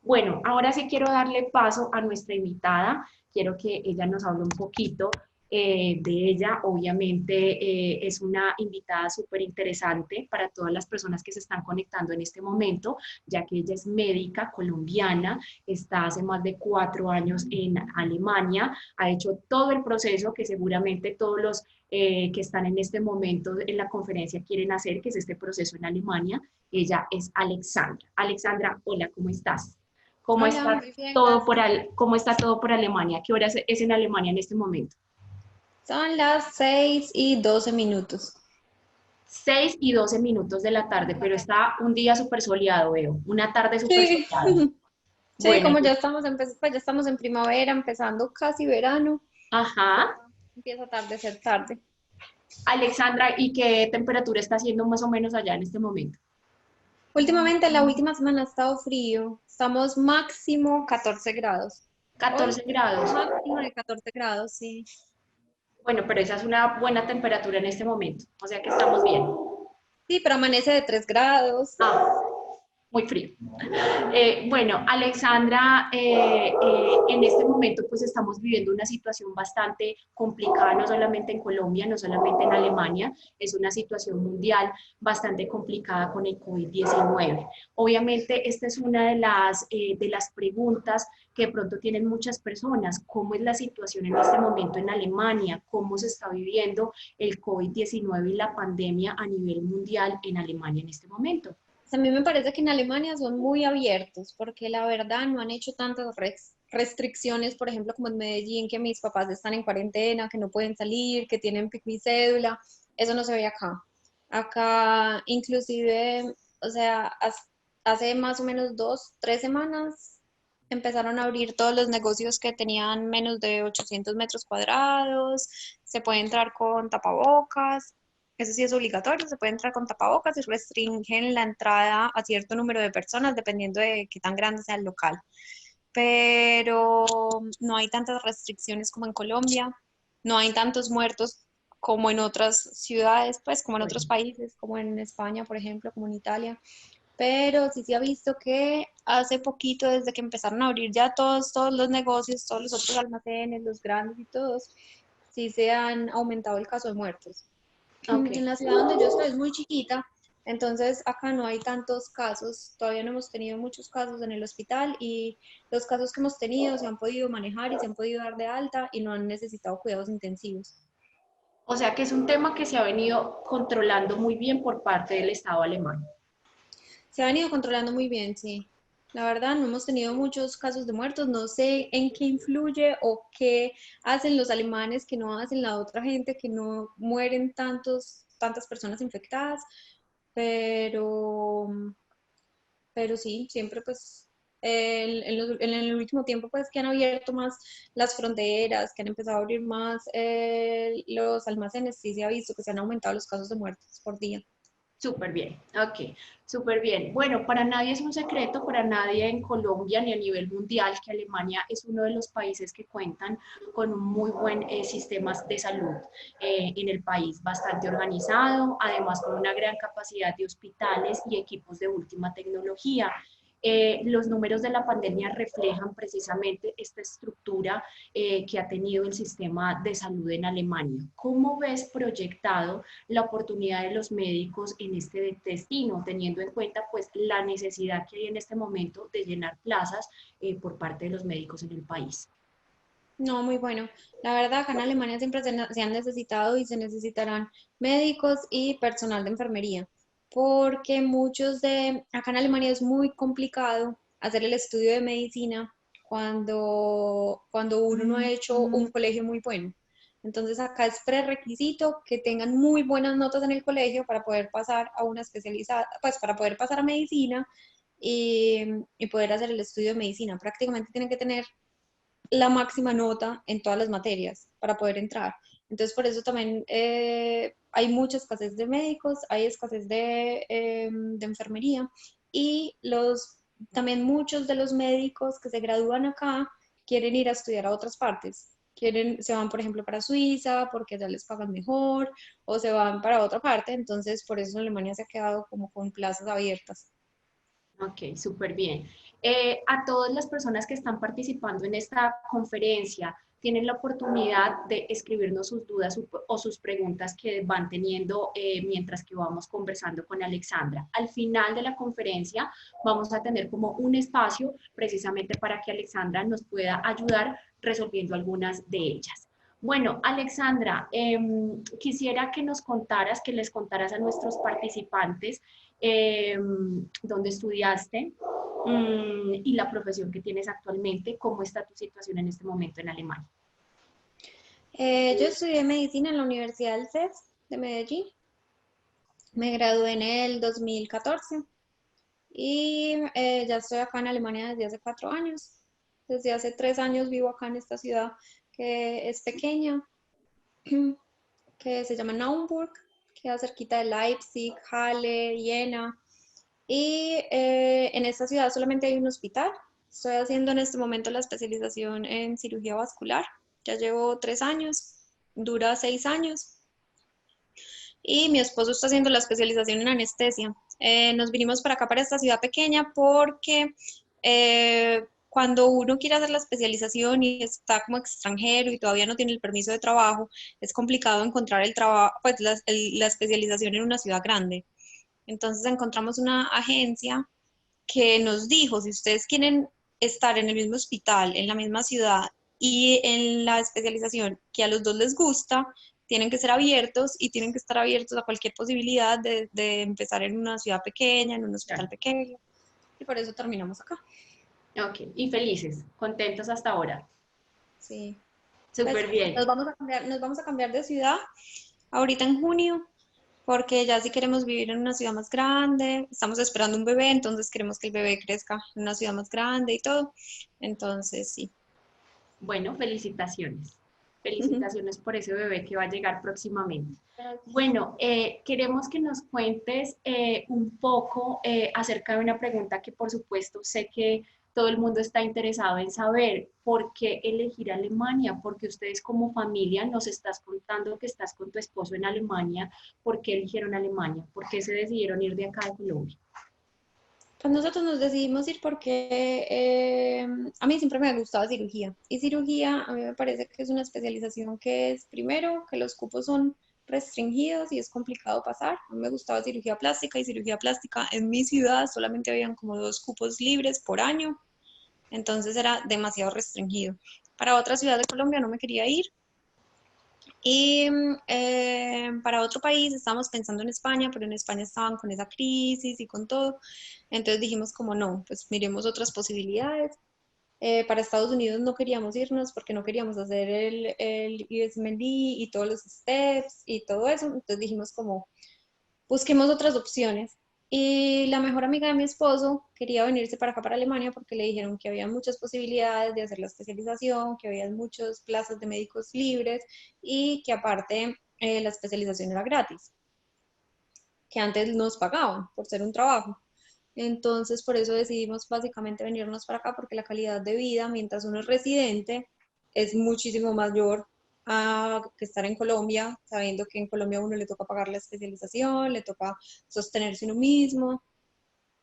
Bueno, ahora sí quiero darle paso a nuestra invitada. Quiero que ella nos hable un poquito de ella. Obviamente es una invitada súper interesante para todas las personas que se están conectando en este momento, ya que ella es médica colombiana, está hace más de 4 años en Alemania, ha hecho todo el proceso que seguramente todos los que están en este momento en la conferencia quieren hacer, que es este proceso en Alemania. Ella es Alexandra. Alexandra, hola, ¿cómo estás? ¿Cómo Hola, está muy bien, todo gracias. por, cómo está todo por Alemania? ¿Qué hora es en Alemania en este momento? Son las 6:12. 6:12 de la tarde, pero está un día súper soleado, veo, una tarde súper Sí, soleada. sí, Bueno, como pues ya estamos en primavera, empezando casi verano, ya ajá. empieza a atardecer tarde. Alexandra, ¿y qué temperatura está haciendo más o menos allá en este momento? Últimamente, la última semana ha estado frío, estamos máximo 14 grados. Hoy, 14 grados. máximo de 14 grados, sí. Bueno, pero esa es una buena temperatura en este momento, o sea que estamos bien. Sí, pero amanece de 3 grados. Ah, muy frío. Bueno, Alexandra, en este momento pues estamos viviendo una situación bastante complicada, no solamente en Colombia, no solamente en Alemania, es una situación mundial bastante complicada con el COVID-19. Obviamente, esta es una de las preguntas que de pronto tienen muchas personas. ¿Cómo es la situación en este momento en Alemania? ¿Cómo se está viviendo el COVID-19 y la pandemia a nivel mundial en Alemania en este momento? A mí me parece que en Alemania son muy abiertos, porque la verdad no han hecho tantas restricciones, por ejemplo, como en Medellín, que mis papás están en cuarentena, que no pueden salir, que tienen pico y cédula. Eso no se ve acá. Acá, inclusive, o sea, hace más o menos 2, 3 semanas empezaron a abrir todos los negocios que tenían menos de 800 metros cuadrados, se puede entrar con tapabocas, eso sí es obligatorio, se puede entrar con tapabocas y restringen la entrada a cierto número de personas dependiendo de qué tan grande sea el local. Pero no hay tantas restricciones como en Colombia, no hay tantos muertos como en otras ciudades, pues como en otros Bueno. países, como en España, por ejemplo, como en Italia. Pero sí se ha visto que hace poquito, desde que empezaron a abrir ya todos los negocios, todos los otros almacenes, los grandes y todos, sí se han aumentado el caso de muertos. Ok. En la ciudad donde yo estoy es muy chiquita, entonces acá no hay tantos casos, todavía no hemos tenido muchos casos en el hospital y los casos que hemos tenido se han podido manejar y se han podido dar de alta y no han necesitado cuidados intensivos. O sea que es un tema que se ha venido controlando muy bien por parte del Estado alemán. Se ha venido controlando muy bien, sí. La verdad, no hemos tenido muchos casos de muertos. No sé en qué influye o qué hacen los alemanes que no hacen la otra gente, que no mueren tantas personas infectadas, pero, pero sí, siempre pues en el último tiempo pues que han abierto más las fronteras, que han empezado a abrir más los almacenes, sí se ha visto que se han aumentado los casos de muertes por día. Súper bien, ok, súper bien. Bueno, para nadie es un secreto, para nadie en Colombia ni a nivel mundial, que Alemania es uno de los países que cuentan con un muy buen sistema de salud en el país, bastante organizado, además con una gran capacidad de hospitales y equipos de última tecnología. Los números de la pandemia reflejan precisamente esta estructura que ha tenido el sistema de salud en Alemania. ¿Cómo ves proyectado la oportunidad de los médicos en este destino, teniendo en cuenta pues la necesidad que hay en este momento de llenar plazas por parte de los médicos en el país? No, muy bueno. La verdad, acá en Alemania siempre se han necesitado y se necesitarán médicos y personal de enfermería, porque acá en Alemania es muy complicado hacer el estudio de medicina cuando uno no ha hecho un colegio muy bueno. Entonces acá es prerequisito que tengan muy buenas notas en el colegio para poder pasar a una especializada, pues para poder pasar a medicina y poder hacer el estudio de medicina. Prácticamente tienen que tener la máxima nota en todas las materias para poder entrar. Entonces, por eso también hay mucha escasez de médicos, hay escasez de enfermería y también muchos de los médicos que se gradúan acá quieren ir a estudiar a otras partes. Se van, por ejemplo, para Suiza porque allá les pagan mejor o se van para otra parte. Entonces, por eso Alemania se ha quedado como con plazas abiertas. Ok, súper bien. A todas las personas que están participando en esta conferencia, tienen la oportunidad de escribirnos sus dudas o sus preguntas que van teniendo mientras que vamos conversando con Alexandra. Al final de la conferencia vamos a tener como un espacio precisamente para que Alexandra nos pueda ayudar resolviendo algunas de ellas. Bueno, Alexandra, quisiera que nos contaras, que les contaras a nuestros participantes dónde estudiaste, y la profesión que tienes actualmente, cómo está tu situación en este momento en Alemania. Yo estudié medicina en la Universidad del CES de Medellín. Me gradué en el 2014 y ya estoy acá en Alemania desde hace 4 años. Desde hace 3 años vivo acá en esta ciudad que es pequeña, que se llama Naumburg, queda cerquita de Leipzig, Halle, Jena. Y en esta ciudad solamente hay un hospital. Estoy haciendo en este momento la especialización en cirugía vascular. Ya llevo 3 años, dura 6 años. Y mi esposo está haciendo la especialización en anestesia. Nos vinimos para acá, para esta ciudad pequeña, porque cuando uno quiere hacer la especialización y está como extranjero y todavía no tiene el permiso de trabajo, es complicado encontrar el trabajo, pues la especialización en una ciudad grande. Entonces encontramos una agencia que nos dijo, si ustedes quieren estar en el mismo hospital, en la misma ciudad y en la especialización que a los dos les gusta, tienen que ser abiertos y tienen que estar abiertos a cualquier posibilidad de empezar en una ciudad pequeña, en un hospital Claro. pequeño. Y por eso terminamos acá. Ok, y felices, contentos hasta ahora. Sí. Pues Súper bien. nos vamos a cambiar de ciudad ahorita en junio, porque ya sí queremos vivir en una ciudad más grande, estamos esperando un bebé, entonces queremos que el bebé crezca en una ciudad más grande y todo. Entonces, sí. Bueno, felicitaciones. Felicitaciones por ese bebé que va a llegar próximamente. Bueno, queremos que nos cuentes un poco acerca de una pregunta que por supuesto sé que todo el mundo está interesado en saber. ¿Por qué elegir Alemania? Porque ustedes como familia nos estás contando que estás con tu esposo en Alemania. ¿Por qué eligieron Alemania? ¿Por qué se decidieron ir de acá de Colombia? Pues nosotros nos decidimos ir porque a mí siempre me ha gustado cirugía. Y cirugía a mí me parece que es una especialización que es, primero, que los cupos son restringidos y es complicado pasar. A mí me gustaba cirugía plástica y cirugía plástica en mi ciudad solamente habían como 2 cupos libres por año. Entonces era demasiado restringido. Para otra ciudad de Colombia no me quería ir. Y para otro país estábamos pensando en España, pero en España estaban con esa crisis y con todo. Entonces dijimos como no, pues miremos otras posibilidades. Para Estados Unidos no queríamos irnos porque no queríamos hacer el USMLE y todos los steps y todo eso. Entonces dijimos como busquemos otras opciones. Y la mejor amiga de mi esposo quería venirse para acá, para Alemania, porque le dijeron que había muchas posibilidades de hacer la especialización, que había muchos plazas de médicos libres y que aparte la especialización era gratis, que antes nos pagaban por ser un trabajo. Entonces, por eso decidimos básicamente venirnos para acá, porque la calidad de vida, mientras uno es residente, es muchísimo mayor a que estar en Colombia, sabiendo que en Colombia a uno le toca pagar la especialización, le toca sostenerse uno mismo,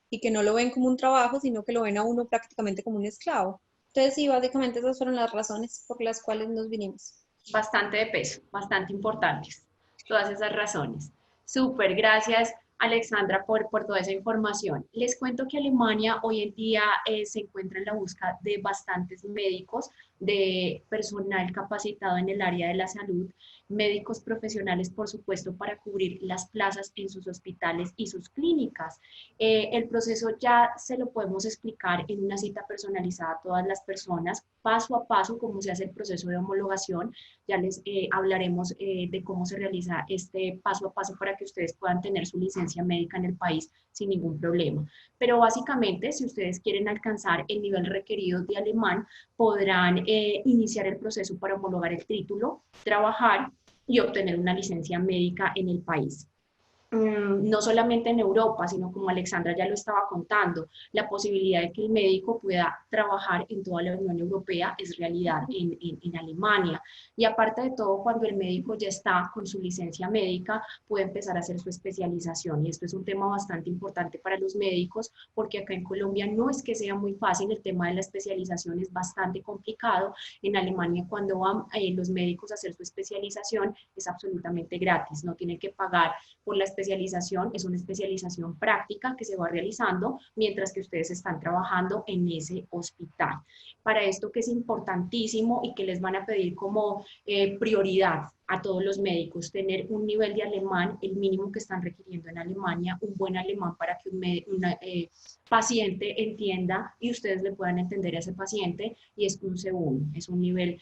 y que no lo ven como un trabajo, sino que lo ven a uno prácticamente como un esclavo. Entonces, sí, básicamente esas fueron las razones por las cuales nos vinimos. Bastante de peso, bastante importantes, todas esas razones. Súper, gracias Alexandra por toda esa información. Les cuento que Alemania hoy en día se encuentra en la búsqueda de bastantes médicos, de personal capacitado en el área de la salud, médicos profesionales, por supuesto, para cubrir las plazas en sus hospitales y sus clínicas. El proceso ya se lo podemos explicar en una cita personalizada a todas las personas, paso a paso, cómo se hace el proceso de homologación. Ya les hablaremos de cómo se realiza este paso a paso para que ustedes puedan tener su licencia médica en el país sin ningún problema. Pero básicamente, si ustedes quieren alcanzar el nivel requerido de alemán, podrán iniciar el proceso para homologar el título, trabajar y obtener una licencia médica en el país. no solamente en Europa, sino como Alexandra ya lo estaba contando, la posibilidad de que el médico pueda trabajar en toda la Unión Europea es realidad en Alemania. Y aparte de todo, cuando el médico ya está con su licencia médica, puede empezar a hacer su especialización. Y esto es un tema bastante importante para los médicos, porque acá en Colombia no es que sea muy fácil, el tema de la especialización es bastante complicado. En Alemania, cuando van los médicos a hacer su especialización, es absolutamente gratis, no tienen que pagar por la especialización, es una especialización práctica que se va realizando mientras que ustedes están trabajando en ese hospital. Para esto que es importantísimo y que les van a pedir como prioridad a todos los médicos, tener un nivel de alemán, el mínimo que están requiriendo en Alemania, un buen alemán para que un paciente entienda y ustedes le puedan entender a ese paciente, y es un C1, es un nivel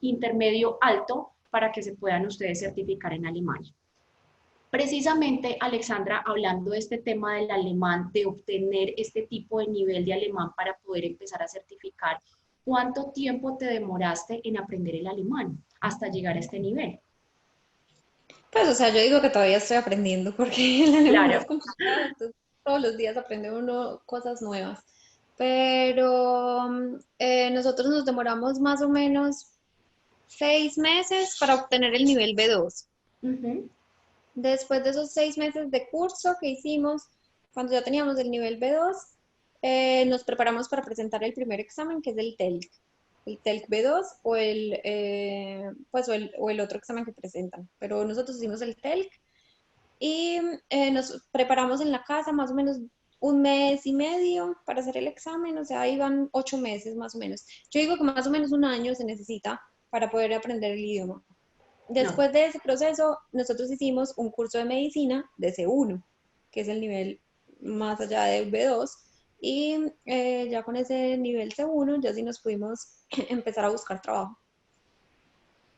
intermedio alto para que se puedan ustedes certificar en Alemania. Precisamente, Alexandra, hablando de este tema del alemán, de obtener este tipo de nivel de alemán para poder empezar a certificar, ¿cuánto tiempo te demoraste en aprender el alemán hasta llegar a este nivel? Pues, o sea, yo digo que todavía estoy aprendiendo porque el alemán Claro. es complicado, entonces todos los días aprende uno cosas nuevas. Pero nosotros nos demoramos más o menos 6 meses para obtener el nivel B2. Ujú. Después de esos 6 meses de curso que hicimos, cuando ya teníamos el nivel B2, nos preparamos para presentar el primer examen, que es el TELC B2 o el otro examen que presentan. Pero nosotros hicimos el TELC y nos preparamos en la casa más o menos 1 mes y medio para hacer el examen, o sea, iban 8 meses más o menos. Yo digo que más o menos un año se necesita para poder aprender el idioma. No, Después de ese proceso, nosotros hicimos un curso de medicina de C1, que es el nivel más allá de B2, y ya con ese nivel C1 ya sí nos pudimos empezar a buscar trabajo.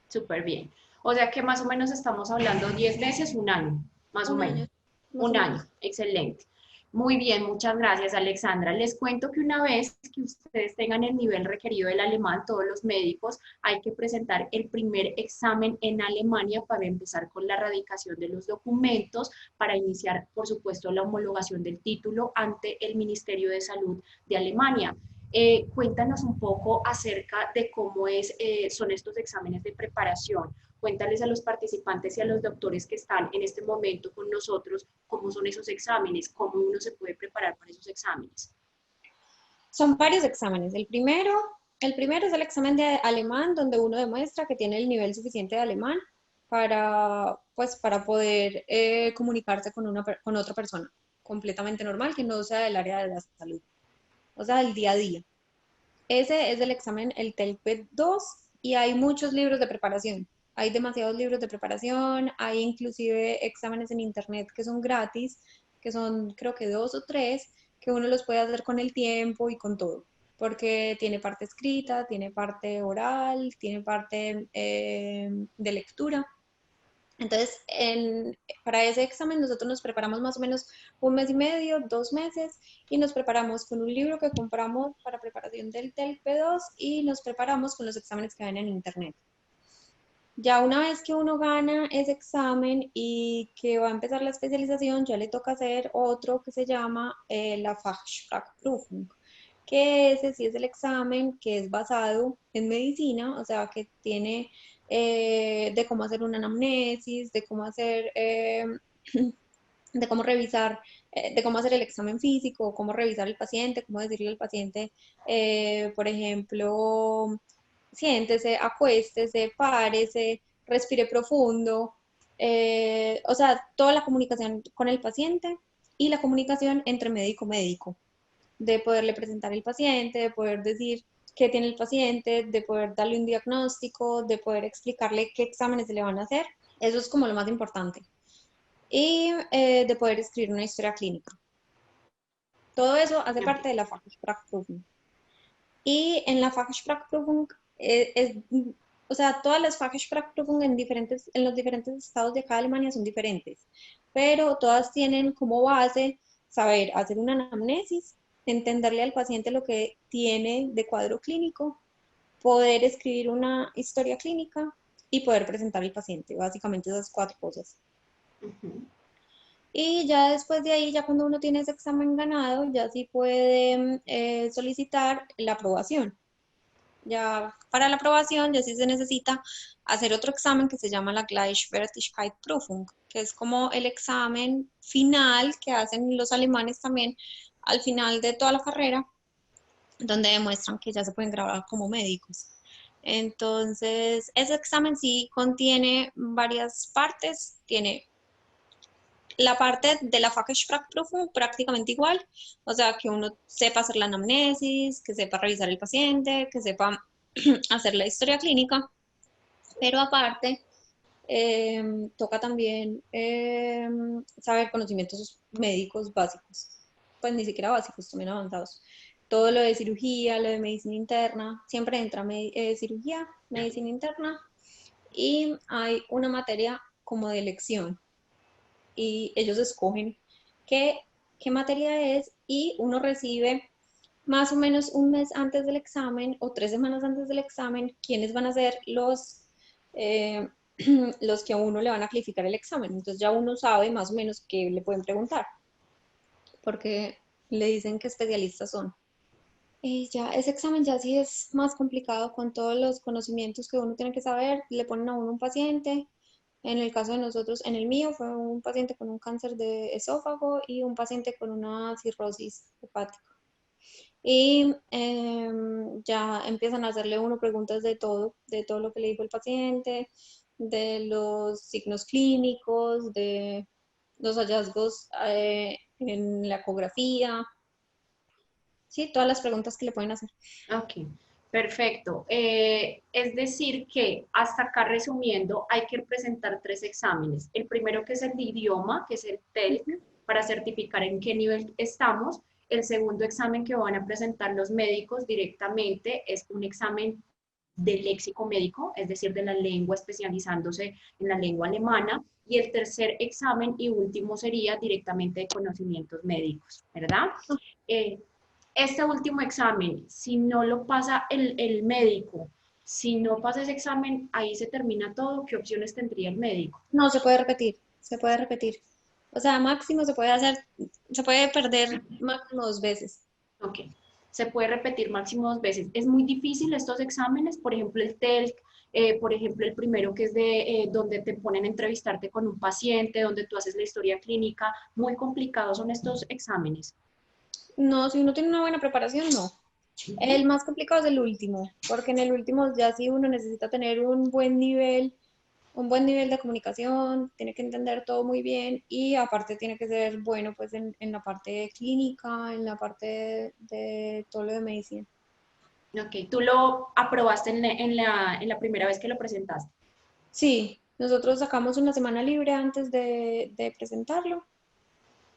súper bien. O sea que más o menos estamos hablando 10 meses, un año, más o Un menos. año, más o Un año, menos. excelente. Muy bien, muchas gracias, Alexandra. Les cuento que una vez que ustedes tengan el nivel requerido del alemán, todos los médicos, hay que presentar el primer examen en Alemania para empezar con la radicación de los documentos, para iniciar, por supuesto, la homologación del título ante el Ministerio de Salud de Alemania. Cuéntanos un poco acerca de cómo son estos exámenes de preparación. Cuéntales a los participantes y a los doctores que están en este momento con nosotros cómo son esos exámenes, cómo uno se puede preparar para esos exámenes. Son varios exámenes. El primero es el examen de alemán, donde uno demuestra que tiene el nivel suficiente de alemán para poder comunicarse con otra persona completamente normal, que no sea del área de la salud, o sea, del día a día. Ese es el examen, el TELPET 2, y hay muchos libros de preparación. Hay demasiados libros de preparación, hay inclusive exámenes en internet que son gratis, que son creo que 2 o 3, que uno los puede hacer con el tiempo y con todo, porque tiene parte escrita, tiene parte oral, tiene parte de lectura. Entonces, para ese examen nosotros nos preparamos más o menos 1 mes y medio, 2 meses, y nos preparamos con un libro que compramos para preparación del TELP2 y nos preparamos con los exámenes que ven en internet. Ya una vez que uno gana ese examen y que va a empezar la especialización, ya le toca hacer otro que se llama la Fachsprachprüfung, que ese sí es el examen que es basado en medicina, o sea, que tiene de cómo hacer una anamnesis, de cómo hacer, de cómo revisar, de cómo hacer el examen físico, cómo revisar el paciente, cómo decirle al paciente, por ejemplo, siéntese, acuéstese, párese, respire profundo, o sea, toda la comunicación con el paciente y la comunicación entre médico-médico, de poderle presentar el paciente, de poder decir qué tiene el paciente, de poder darle un diagnóstico, de poder explicarle qué exámenes se le van a hacer. Eso es como lo más importante. Y de poder escribir una historia clínica. Todo eso hace parte de la Fachsprachprüfung. Y en la Fachsprachprüfung, o sea, todas las Fachsprachprüfungen en los diferentes estados de acá de Alemania son diferentes, pero todas tienen como base saber hacer una anamnesis, entenderle al paciente lo que tiene de cuadro clínico, poder escribir una historia clínica y poder presentar al paciente. Básicamente esas 4 cosas. Uh -huh. Y ya después de ahí, ya cuando uno tiene ese examen ganado, ya sí puede solicitar la aprobación. Ya para la aprobación, ya sí se necesita hacer otro examen que se llama la Gleichwertigkeitsprüfung, que es como el examen final que hacen los alemanes también al final de toda la carrera, donde demuestran que ya se pueden graduar como médicos. Entonces, ese examen sí contiene varias partes, tiene la parte de la Fachsprachprüfung prácticamente igual, o sea, que uno sepa hacer la anamnesis, que sepa revisar el paciente, que sepa hacer la historia clínica, pero aparte toca también saber conocimientos médicos básicos, pues ni siquiera básicos, también avanzados. Todo lo de cirugía, lo de medicina interna, siempre entra cirugía, medicina interna y hay una materia como de elección y ellos escogen qué, qué materia es y uno recibe más o menos un mes antes del examen o 3 semanas antes del examen quiénes van a ser eh, los que a uno le van a calificar el examen. Entonces ya uno sabe más o menos qué le pueden preguntar, porque le dicen qué especialistas son. Y ya ese examen ya sí es más complicado con todos los conocimientos que uno tiene que saber. Le ponen a uno un paciente. En el caso de nosotros, en el mío fue un paciente con un cáncer de esófago y un paciente con una cirrosis hepática. Y ya empiezan a hacerle uno preguntas de todo lo que le dijo el paciente, de los signos clínicos, de los hallazgos en la ecografía, sí, todas las preguntas que le pueden hacer. Ok, perfecto. Es decir que hasta acá resumiendo, hay que presentar 3 exámenes. El primero que es el de idioma, que es el TELC, para certificar en qué nivel estamos. El segundo examen que van a presentar los médicos directamente es un examen de léxico médico, es decir, de la lengua, especializándose en la lengua alemana. Y el tercer examen y último sería directamente de conocimientos médicos, ¿verdad? Eh, este último examen, si no lo pasa el médico, si no pasa ese examen, ahí se termina todo, ¿qué opciones tendría el médico? No, se puede repetir, se puede repetir. O sea, máximo se puede hacer, se puede perder máximo 2 veces. Ok, se puede repetir máximo 2 veces. Es muy difícil estos exámenes, por ejemplo, el TELC, por ejemplo, el primero que es de donde te ponen a entrevistarte con un paciente, donde tú haces la historia clínica, muy complicados son estos exámenes. No, si uno tiene una buena preparación, no. El Ujú. más complicado es el último, porque en el último ya sí uno necesita tener un buen nivel de comunicación, tiene que entender todo muy bien y aparte tiene que ser bueno pues en la parte clínica, en la parte de todo lo de medicina. Ok, tú lo aprobaste en la primera vez que lo presentaste. Sí, nosotros sacamos una semana libre antes de presentarlo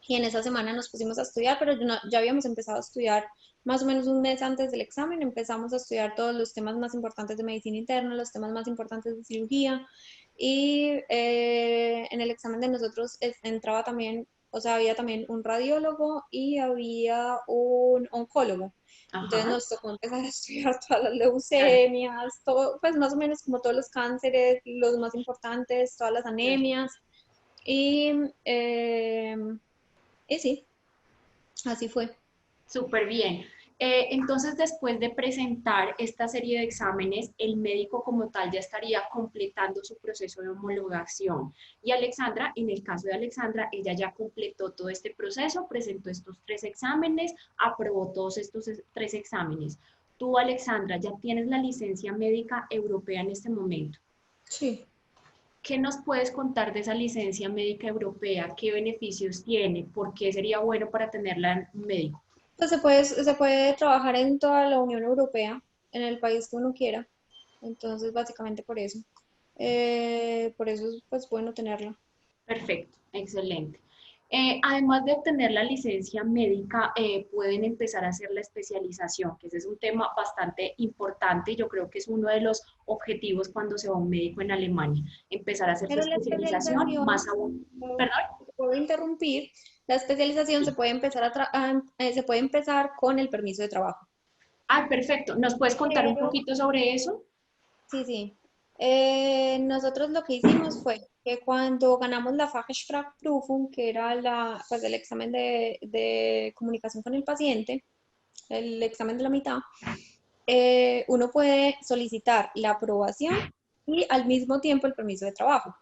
y en esa semana nos pusimos a estudiar, pero ya habíamos empezado a estudiar más o menos un mes antes del examen, empezamos a estudiar todos los temas más importantes de medicina interna, los temas más importantes de cirugía y en el examen de nosotros entraba también, o sea, había también un radiólogo y había un oncólogo. Entonces Ajá, nos tocó empezar a estudiar todas las claro, leucemias, todo, pues más o menos como todos los cánceres, los más importantes, todas las claro. anemias. Y, eh, y sí, así fue. Súper bien. Entonces, después de presentar esta serie de exámenes, el médico como tal ya estaría completando su proceso de homologación. Y Alexandra, en el caso de Alexandra, ella ya completó todo este proceso, presentó estos 3 exámenes, aprobó todos estos 3 exámenes. Tú, Alexandra, ya tienes la licencia médica europea en este momento. Sí. ¿Qué nos puedes contar de esa licencia médica europea? ¿Qué beneficios tiene? ¿Por qué sería bueno para tenerla en un médico? Pues se puede trabajar en toda la Unión Europea, en el país que uno quiera. Entonces, básicamente por eso. Por eso es pues bueno tenerla. Perfecto, excelente. Además de obtener la licencia médica, pueden empezar a hacer la especialización, que ese es un tema bastante importante y yo creo que es uno de los objetivos cuando se va a un médico en Alemania, empezar a hacer su Pero la especialización, especialización, más aún. no, ¿Perdón? te puedo interrumpir, la especialización se Sí. puede empezar se puede empezar con el permiso de trabajo. Ah, perfecto. ¿Nos puedes contar un Pero poquito sobre eso? sí, sí. Nosotros lo que hicimos fue que cuando ganamos la Fachsprachprüfung, que era pues, el examen de comunicación con el paciente, el examen de la mitad, uno puede solicitar la aprobación y al mismo tiempo el permiso de trabajo.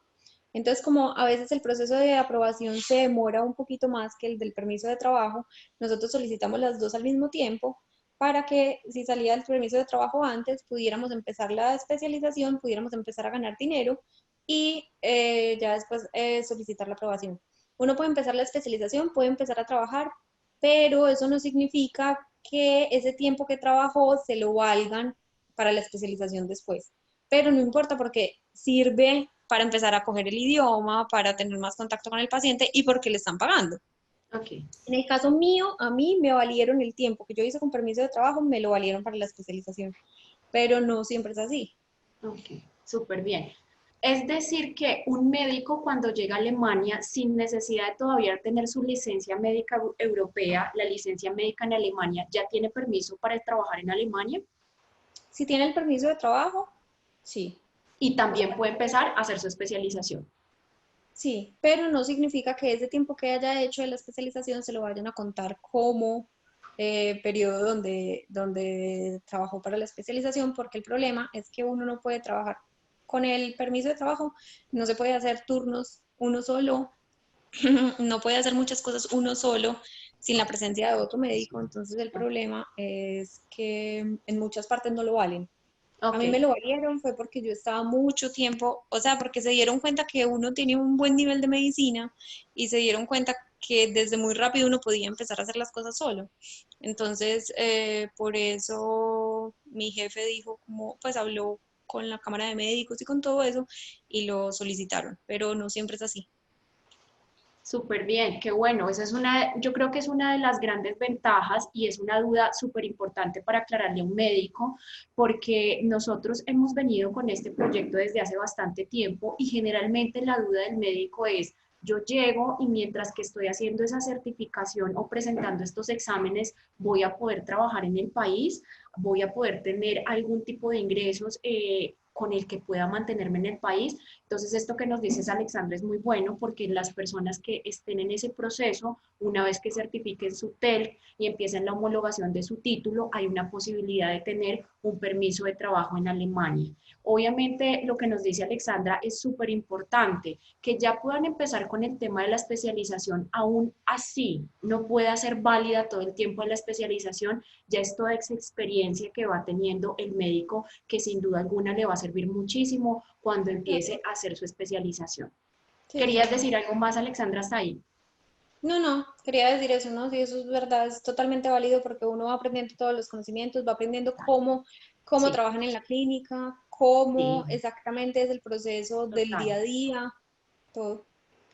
Entonces, como a veces el proceso de aprobación se demora un poquito más que el del permiso de trabajo, nosotros solicitamos las dos al mismo tiempo para que si salía el permiso de trabajo antes, pudiéramos empezar la especialización, pudiéramos empezar a ganar dinero y ya después solicitar la aprobación. Uno puede empezar la especialización, puede empezar a trabajar, pero eso no significa que ese tiempo que trabajó se lo valgan para la especialización después. Pero no importa porque sirve para empezar a coger el idioma, para tener más contacto con el paciente y porque le están pagando. Ok. En el caso mío, a mí me valieron el tiempo que yo hice con permiso de trabajo, me lo valieron para la especialización, pero no siempre es así. Ok, súper bien. Es decir, que un médico cuando llega a Alemania, sin necesidad de todavía tener su licencia médica europea, la licencia médica en Alemania, ya tiene permiso para trabajar en Alemania Si tiene el permiso de trabajo, sí. y también puede empezar a hacer su especialización. Sí, pero no significa que ese tiempo que haya hecho de la especialización se lo vayan a contar como periodo donde trabajó para la especialización, porque el problema es que uno no puede trabajar con el permiso de trabajo, no se puede hacer turnos uno solo, no puede hacer muchas cosas uno solo sin la presencia de otro médico, entonces el problema es que en muchas partes no lo valen. A Ok, mí me lo valieron fue porque yo estaba mucho tiempo, o sea, porque se dieron cuenta que uno tiene un buen nivel de medicina y se dieron cuenta que desde muy rápido uno podía empezar a hacer las cosas solo. Entonces, por eso mi jefe dijo, como, pues habló con la Cámara de Médicos y con todo eso y lo solicitaron, pero no siempre es así. súper bien, qué bueno. Esa es una, yo creo que es una de las grandes ventajas y es una duda súper importante para aclararle a un médico, porque nosotros hemos venido con este proyecto desde hace bastante tiempo y generalmente la duda del médico es, yo llego y mientras que estoy haciendo esa certificación o presentando estos exámenes, voy a poder trabajar en el país, voy a poder tener algún tipo de ingresos con el que pueda mantenerme en el país. Entonces, esto que nos dices, Alexandra, es muy bueno porque las personas que estén en ese proceso, una vez que certifiquen su TEL y empiecen la homologación de su título, hay una posibilidad de tener un permiso de trabajo en Alemania. Obviamente, lo que nos dice Alexandra es súper importante, que ya puedan empezar con el tema de la especialización, aún así no pueda ser válida todo el tiempo de la especialización, ya es toda esa experiencia que va teniendo el médico, que sin duda alguna le va a servir muchísimo cuando empiece a hacer su especialización. Sí, ¿Querías total. decir algo más, Alexandra, hasta ahí? No, no, quería decir eso, ¿no? Sí, eso es verdad, es totalmente válido porque uno va aprendiendo todos los conocimientos, va aprendiendo cómo Sí, trabajan en la clínica, cómo sí, exactamente es el proceso del total. día a día, todo.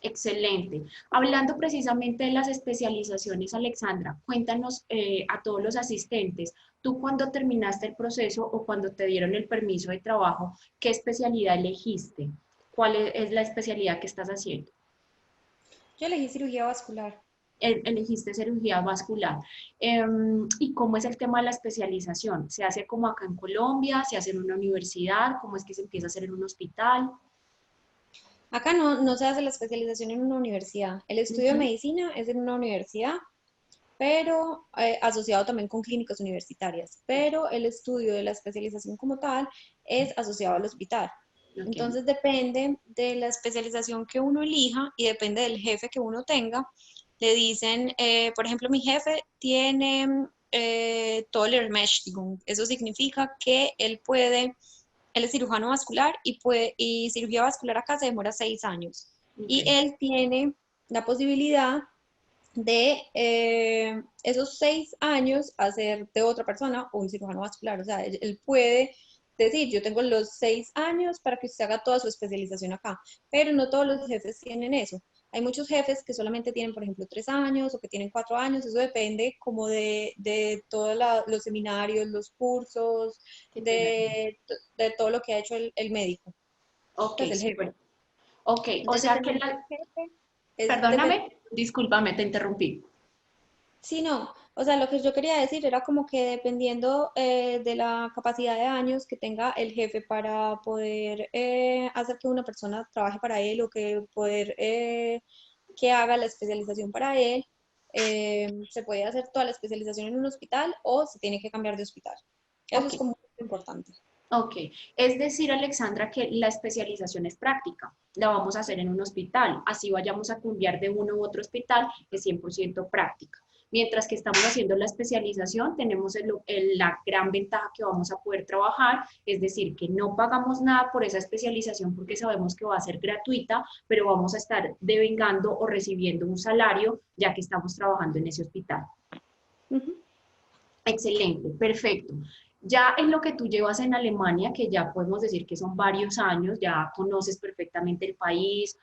Excelente. Hablando precisamente de las especializaciones, Alexandra, cuéntanos a todos los asistentes, tú cuando terminaste el proceso o cuando te dieron el permiso de trabajo, ¿qué especialidad elegiste? ¿Cuál es la especialidad que estás haciendo? Yo elegí cirugía vascular. Elegiste cirugía vascular. ¿Y cómo es el tema de la especialización? ¿Se hace como acá en Colombia? ¿Se hace en una universidad? ¿Cómo es que se empieza a hacer en un hospital? Acá no se hace la especialización en una universidad. El estudio de Ujú. medicina es en una universidad, pero asociado también con clínicas universitarias. Pero el estudio de la especialización como tal es asociado al hospital. Ok, Entonces depende de la especialización que uno elija y depende del jefe que uno tenga. Le dicen, por ejemplo, mi jefe tiene Tolermächtigung. Eso significa que él es cirujano vascular y cirugía vascular acá se demora 6 años. ok, Y él tiene la posibilidad de esos 6 años hacer de otra persona o un cirujano vascular. O sea, él puede decir, yo tengo los 6 años para que usted haga toda su especialización acá, pero no todos los jefes tienen eso. Hay muchos jefes que solamente tienen, por ejemplo, 3 años o que tienen 4 años. Eso depende como de todos los seminarios, los cursos, que tiene. de todo lo que ha hecho el médico, Ok, pues el jefe. súper. Ok, o Entonces, sea que dependiendo del jefe, es, perdóname, discúlpame, te interrumpí. Sí, no, o sea, lo que yo quería decir era como que dependiendo de la capacidad de años que tenga el jefe para poder hacer que una persona trabaje para él o que poder que haga la especialización para él, se puede hacer toda la especialización en un hospital o se tiene que cambiar de hospital. Eso Ok, es como muy importante. ok. Es decir, Alexandra, que la especialización es práctica. La vamos a hacer en un hospital. Así vayamos a cambiar de uno u otro hospital, es 100% práctica. Mientras que estamos haciendo la especialización, tenemos la gran ventaja que vamos a poder trabajar, es decir, que no pagamos nada por esa especialización porque sabemos que va a ser gratuita, pero vamos a estar devengando o recibiendo un salario ya que estamos trabajando en ese hospital. Ujú. Excelente, perfecto. Ya en lo que tú llevas en Alemania, que ya podemos decir que son varios años, ya conoces perfectamente el país,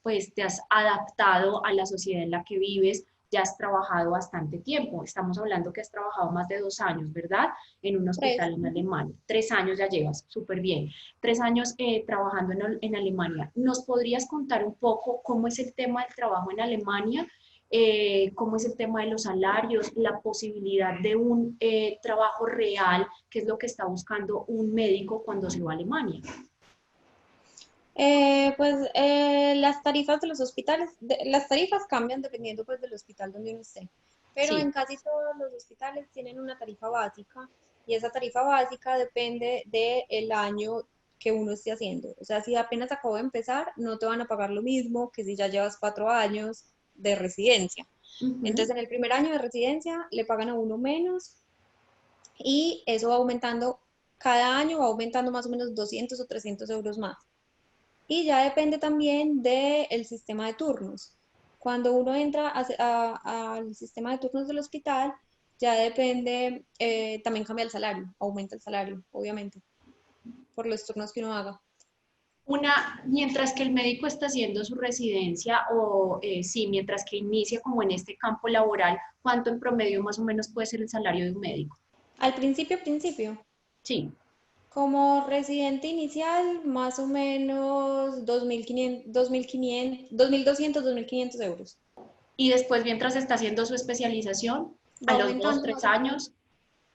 pues te has adaptado a la sociedad en la que vives, ya has trabajado bastante tiempo. Estamos hablando que has trabajado más de 2 años, ¿verdad? En un Tres. hospital en Ujú. Alemania. 3 años ya llevas, súper bien. 3 años trabajando en Alemania. ¿Nos podrías contar un poco cómo es el tema del trabajo en Alemania? Cómo es el tema de los salarios, la posibilidad de un trabajo real, que es lo que está buscando un médico cuando se va a Alemania. Las tarifas de los hospitales, las tarifas cambian dependiendo pues del hospital donde uno esté, pero Sí. en casi todos los hospitales tienen una tarifa básica y esa tarifa básica depende del año que uno esté haciendo. O sea, si apenas acabo de empezar, no te van a pagar lo mismo que si ya llevas 4 años de residencia. Ujú. Entonces, en el primer año de residencia le pagan a uno menos y eso va aumentando, cada año va aumentando más o menos 200 o 300 euros más. Y ya depende también del sistema de turnos. Cuando uno entra al sistema de turnos del hospital, ya depende, también cambia el salario, aumenta el salario, obviamente, por los turnos que uno haga. Mientras que el médico está haciendo su residencia o sí, mientras que inicia como en este campo laboral, ¿cuánto en promedio más o menos puede ser el salario de un médico? Al principio, Sí. como residente inicial, más o menos 2.500, 2.200, 2.500 euros. Y después, mientras está haciendo su especialización, a Va los dos, aumentando tres más o menos, años,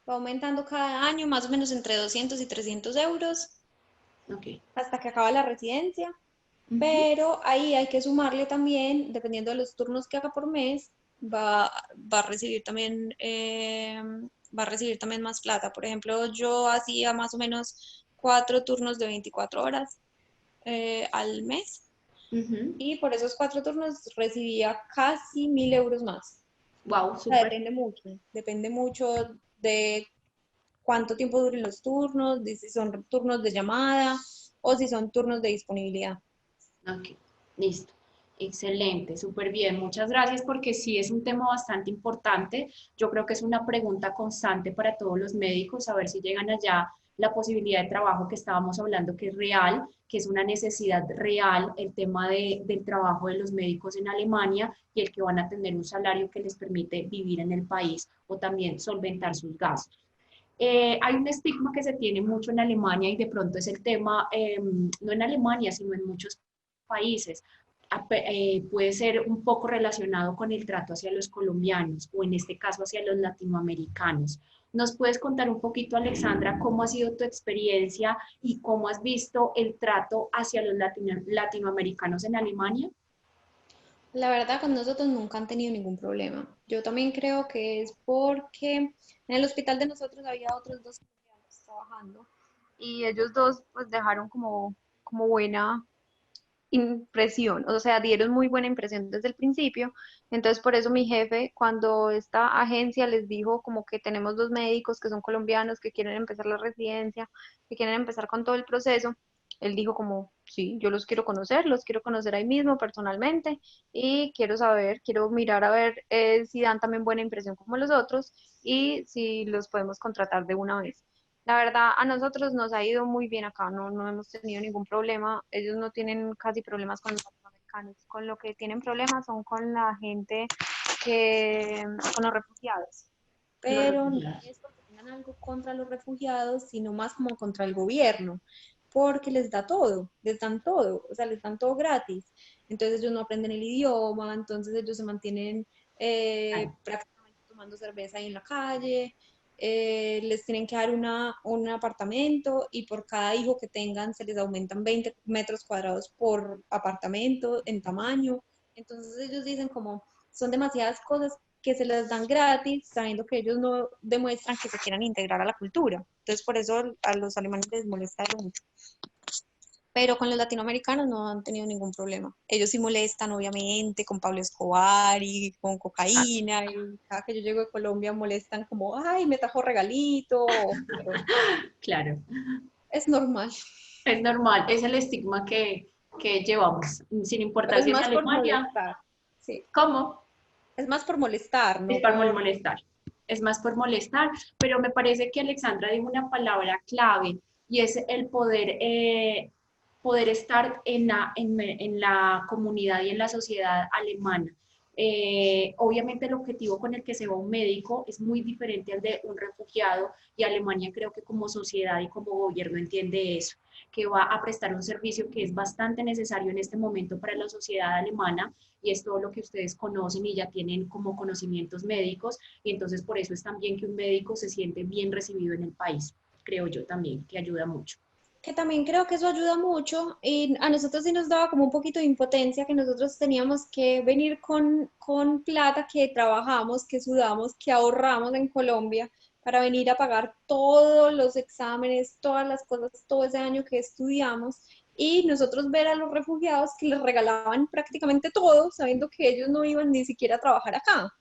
va aumentando cada año más o menos entre 200 y 300 euros ok. hasta que acaba la residencia. Ujú. Pero ahí hay que sumarle también, dependiendo de los turnos que haga por mes, va a recibir también, va a recibir también más plata. Por ejemplo, yo hacía más o menos 4 turnos de 24 horas al mes Ujú. y por esos 4 turnos recibía casi 1.000 euros más. Wow, O sea, súper. depende mucho de cuánto tiempo duren los turnos, de si son turnos de llamada o si son turnos de disponibilidad. Ok, listo. Excelente, súper bien. Muchas gracias porque sí es un tema bastante importante. Yo creo que es una pregunta constante para todos los médicos, a ver si llegan allá la posibilidad de trabajo que estábamos hablando, que es real, que es una necesidad real, el tema del trabajo de los médicos en Alemania y el que van a tener un salario que les permite vivir en el país o también solventar sus gastos. Hay un estigma que se tiene mucho en Alemania y de pronto es el tema, no en Alemania, sino en muchos países. Puede ser un poco relacionado con el trato hacia los colombianos o en este caso hacia los latinoamericanos. ¿Nos puedes contar un poquito, Alexandra, cómo ha sido tu experiencia y cómo has visto el trato hacia los latinoamericanos en Alemania? La verdad, con nosotros nunca han tenido ningún problema. Yo también creo que es porque en el hospital de nosotros había otros dos colombianos trabajando y ellos dos pues dejaron como buena impresión, o sea, dieron muy buena impresión desde el principio. Entonces, por eso mi jefe, cuando esta agencia les dijo como que tenemos 2 médicos que son colombianos, que quieren empezar la residencia, que quieren empezar con todo el proceso, él dijo como, sí, yo los quiero conocer ahí mismo personalmente y quiero saber, quiero mirar a ver si dan también buena impresión como los otros y si los podemos contratar de una vez. La verdad, a nosotros nos ha ido muy bien acá, no hemos tenido ningún problema. Ellos no tienen casi problemas con los latinoamericanos. Con lo que tienen problemas son con la gente con los refugiados. Los Pero no refugiados. es porque tengan algo contra los refugiados, sino más como contra el gobierno, porque les da todo, les dan todo, o sea, les dan todo gratis. Entonces ellos no aprenden el idioma, entonces ellos se mantienen Claro. prácticamente tomando cerveza ahí en la calle. Les tienen que dar un apartamento y por cada hijo que tengan se les aumentan 20 metros cuadrados por apartamento en tamaño. Entonces ellos dicen como son demasiadas cosas que se les dan gratis, sabiendo que ellos no demuestran que se quieran integrar a la cultura. Entonces por eso a los alemanes les molesta eso mucho. Pero con los latinoamericanos no han tenido ningún problema. Ellos sí molestan, obviamente, con Pablo Escobar y con Ah, cocaína, y cada que yo llego a Colombia molestan como, ay, me trajo regalito, pero claro, es normal. es normal, es el estigma que llevamos, sin Pero importar es si es más por Alemania, molestar, sí. ¿cómo? Es más por molestar, Es no por por... molestar, es más por molestar, pero me parece que Alexandra dijo una palabra clave y es el poder, poder estar en la comunidad y en la sociedad alemana. Obviamente el objetivo con el que se va un médico es muy diferente al de un refugiado y Alemania creo que como sociedad y como gobierno entiende eso, que va a prestar un servicio que es bastante necesario en este momento para la sociedad alemana y es todo lo que ustedes conocen y ya tienen como conocimientos médicos y entonces por eso es también que un médico se siente bien recibido en el país, creo yo también, que ayuda mucho. Que también creo que eso ayuda mucho y a nosotros sí nos daba como un poquito de impotencia que nosotros teníamos que venir con plata que trabajamos, que sudamos, que ahorramos en Colombia para venir a pagar todos los exámenes, todas las cosas, todo ese año que estudiamos y nosotros ver a los refugiados que les regalaban prácticamente todo, sabiendo que ellos no iban ni siquiera a trabajar acá.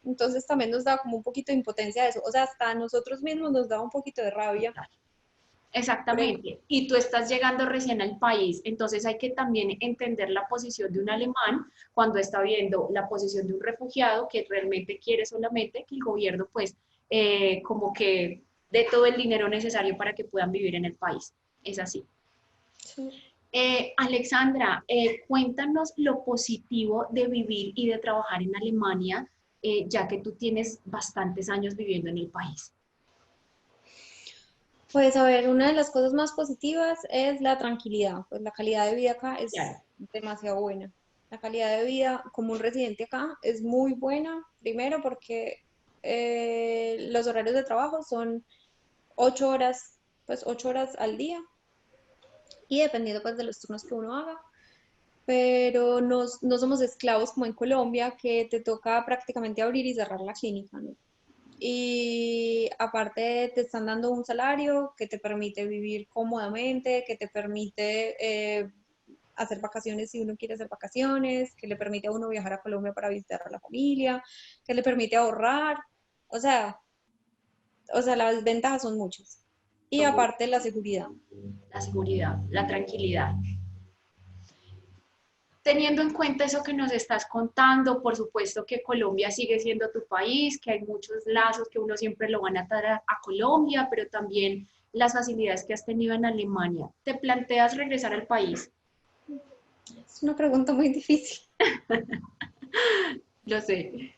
Entonces también nos da como un poquito de impotencia eso, o sea, hasta a nosotros mismos nos da un poquito de rabia. Exactamente, y tú estás llegando recién al país, entonces hay que también entender la posición de un alemán cuando está viendo la posición de un refugiado que realmente quiere solamente que el gobierno pues como que dé todo el dinero necesario para que puedan vivir en el país. Es así. Sí. Alexandra, cuéntanos lo positivo de vivir y de trabajar en Alemania, ya que tú tienes bastantes años viviendo en el país. Pues a ver, una de las cosas más positivas es la tranquilidad, pues la calidad de vida acá es Claro, demasiado buena. La calidad de vida como un residente acá es muy buena, primero porque los horarios de trabajo son 8 horas, pues 8 horas al día y dependiendo pues de los turnos que uno haga, pero no somos esclavos como en Colombia que te toca prácticamente abrir y cerrar la clínica, ¿no? Y aparte te están dando un salario que te permite vivir cómodamente, que te permite hacer vacaciones si uno quiere hacer vacaciones, que le permite a uno viajar a Colombia para visitar a la familia, que le permite ahorrar. O sea, o sea, las ventajas son muchas. Y son muy- aparte la seguridad. la seguridad, la tranquilidad. Teniendo en cuenta eso que nos estás contando, por supuesto que Colombia sigue siendo tu país, que hay muchos lazos que uno siempre lo van a atar a Colombia, pero también las facilidades que has tenido en Alemania. ¿Te planteas regresar al país? Es una pregunta muy difícil. Lo sé.